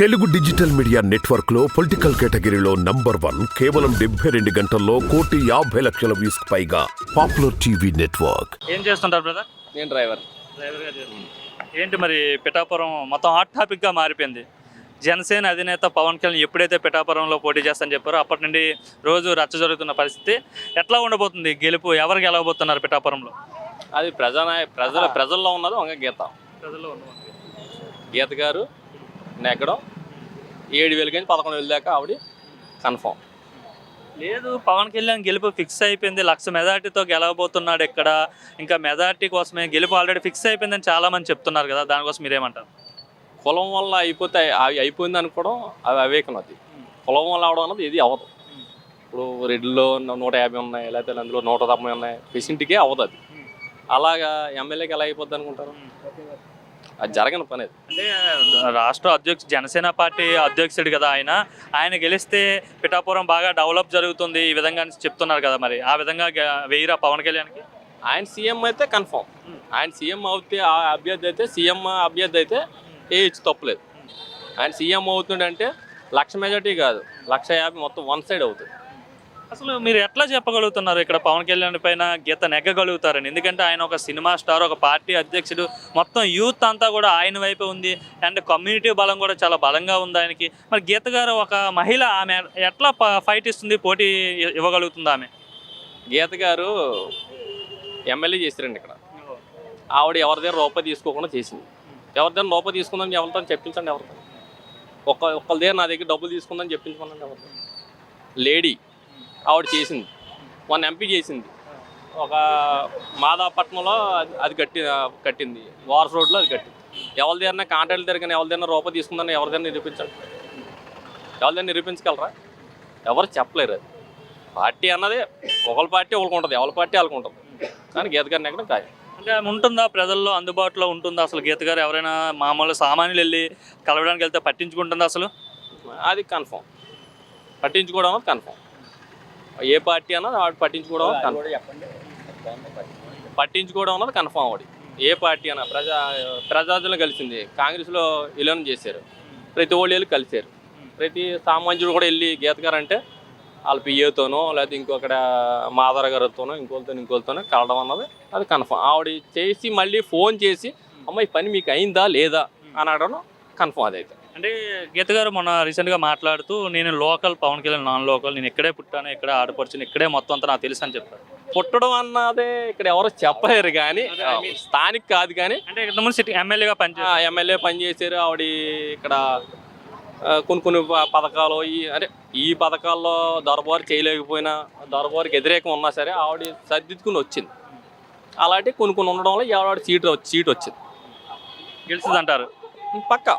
Telugu digital media network లో political కేటగిరీలో #1 కేవలం 72 గంటల్లో 1,50,00,000 వ్యూస్ పైగా పాపులర్ టీవీ నెట్వర్క్. ఏం చేస్తుంటారు బ్రదర్? నేను డ్రైవర్గా ఏంటి మరి పిఠాపురం మొత్తం హాట్ టాపిక్గా మారిపోయింది. జనసేన అధినేత పవన్ కళ్యాణ్ ఎప్పుడైతే పిఠాపురంలో పోటీ చేస్తానని చెప్పారో అప్పటి నుండి రోజు రచ్చ జరుగుతున్న పరిస్థితి. ఎట్లా ఉండబోతుంది గెలుపు? ఎవరు గెలవబోతున్నారు పిఠాపురంలో? అది ప్రజల్లో ఉన్నది ఒక గీత గారు నెగ్గడం 7,000 కానీ 11,000 దాకా ఆవిడ కన్ఫామ్. లేదు, పవన్ కళ్యాణ్ గెలుపు ఫిక్స్ అయిపోయింది, 1,00,000 మెజార్టీతో గెలవబోతున్నాడు. ఇక్కడ ఇంకా మెజార్టీ కోసమే గెలుపు ఆల్రెడీ ఫిక్స్ అయిపోయిందని చాలామంది చెప్తున్నారు కదా, దానికోసం మీరేమంటారు? కులం వల్ల అయిపోయింది అనుకోవడం అవి అవేకం. అది కులం వల్ల అవడం అన్నది ఇది అవ్వదు. ఇప్పుడు రెడ్డిలో 150 ఉన్నాయి, లేకపోతే అందులో 190 ఉన్నాయి, పెసింటికే అవ్వదు. అది అలాగా ఎమ్మెల్యేకి ఎలా అయిపోద్ది అనుకుంటారు? అది జరగని పని. అది అంటే రాష్ట్ర అధ్యక్షుడు, జనసేన పార్టీ అధ్యక్షుడు కదా ఆయన గెలిస్తే పిఠాపురం బాగా డెవలప్ జరుగుతుంది ఈ విధంగా చెప్తున్నారు కదా, మరి ఆ విధంగా వేయరా పవన్ కళ్యాణ్కి? ఆయన సీఎం అయితే కన్ఫామ్. ఆయన సీఎం అవుతే అభ్యర్థి అయితే సీఎం అభ్యర్థి అయితే ఇచ్చి తప్పలేదు. ఆయన సీఎం అవుతుండంటే 1,00,000 మెజార్టీ కాదు, 1,50,000 మొత్తం వన్ సైడ్ అవుతుంది. అసలు మీరు ఎట్లా చెప్పగలుగుతున్నారు ఇక్కడ పవన్ కళ్యాణ్ పైన గీత నెగ్గగలుగుతారని? ఎందుకంటే ఆయన ఒక సినిమా స్టార్, ఒక పార్టీ అధ్యక్షుడు, మొత్తం యూత్ అంతా కూడా ఆయన వైపే ఉంది. అండ్ కమ్యూనిటీ బలం కూడా చాలా బలంగా ఉంది ఆయనకి. మరి గీత గారు ఒక మహిళ, ఆమె ఎట్లా ఫైట్ ఇస్తుంది, పోటీ ఇవ్వగలుగుతుంది ఆమె? గీత గారు ఎమ్మెల్యే చేశారండి ఇక్కడ. ఆవిడ ఎవరి దగ్గర రూపాయి తీసుకోకుండా చేసింది. ఎవరి దగ్గర రూపాయి తీసుకుందని ఎవరితో చెప్పించండి. ఎవరితో ఒక్కళ్ళ దగ్గర నా దగ్గర డబ్బులు తీసుకుందని చెప్పించుకోండి. ఎవరితో లేడీ ఆవిడ చేసింది. 1 ఎంపీ చేసింది. ఒక మాదాపట్నంలో అది కట్టింది. వార్స్ రోడ్లో అది కట్టింది. ఎవరి దగ్గర కాంట్రాక్ట్ దగ్గర కానీ ఎవరి దగ్గర రూపాయి తీసుకుందని ఎవరి దగ్గర నిరూపించండి. ఎవరి దగ్గర నిరూపించగలరా? ఎవరు చెప్పలేరు. అది పార్టీ అన్నది ఒకళ్ళ పార్టీ ఒకరికి ఉంటుంది, ఎవరి పార్టీ వాళ్ళకి ఉంటుంది. కానీ గీత గారిని ఎక్కడ ఖాయం. అంటే ఉంటుందా, ప్రజల్లో అందుబాటులో ఉంటుందా అసలు గీత గారు? ఎవరైనా మామూలు సామాన్యులు వెళ్ళి కలవడానికి వెళ్తే పట్టించుకుంటుందా అసలు? అది కన్ఫామ్. పట్టించుకోవడం అన్నది కన్ఫామ్. ఏ పార్టీ అన్నది ఆవిడ పట్టించుకోవడం అన్నది కన్ఫామ్. ఆవిడ ఏ పార్టీ అన్నా ప్రజాదులను కలిసింది. కాంగ్రెస్లో విలీనం చేశారు, ప్రతి ఓళ్ళు వెళ్ళి కలిశారు. ప్రతి సామాన్యుడు కూడా వెళ్ళి గీత గారు అంటే వాళ్ళ పిఏతోనో లేకపోతే ఇంకొకటి మాధవ గారితోనో ఇంకోళ్ళతోనో కలవడం అన్నది అది కన్ఫామ్. ఆవిడ చేసి మళ్ళీ ఫోన్ చేసి అమ్మ ఈ పని మీకు అయిందా లేదా అని అడగడం కన్ఫామ్. అదైతే అంటే గీత గారు మొన్న రీసెంట్గా మాట్లాడుతూ, నేను local, Pawan Kalyan non local, నేను ఇక్కడే పుట్టాను, ఇక్కడే ఆడపడుచుని, ఇక్కడే మొత్తం అంతా నాకు తెలుసు అని చెప్పారు. పుట్టడం అన్నదే ఇక్కడ ఎవరు చెప్పలేరు, కానీ స్థానిక కాదు. కానీ అంటే ఇంతకుముందు సిటీ ఎమ్మెల్యేగా ఎమ్మెల్యే పనిచేశారు. ఆవిడ ఇక్కడ కొన్ని పథకాలు ఈ పథకాల్లో దొరబారు చేయలేకపోయినా, దొరబారుకి వ్యతిరేకం ఉన్నా సరే ఆవిడ సర్దిద్దుకుని వచ్చింది. అలాంటి కొన్ని ఉండడం వల్ల ఆవిడ సీట్ వచ్చింది. గెలుస్తుంది అంటారు పక్కా.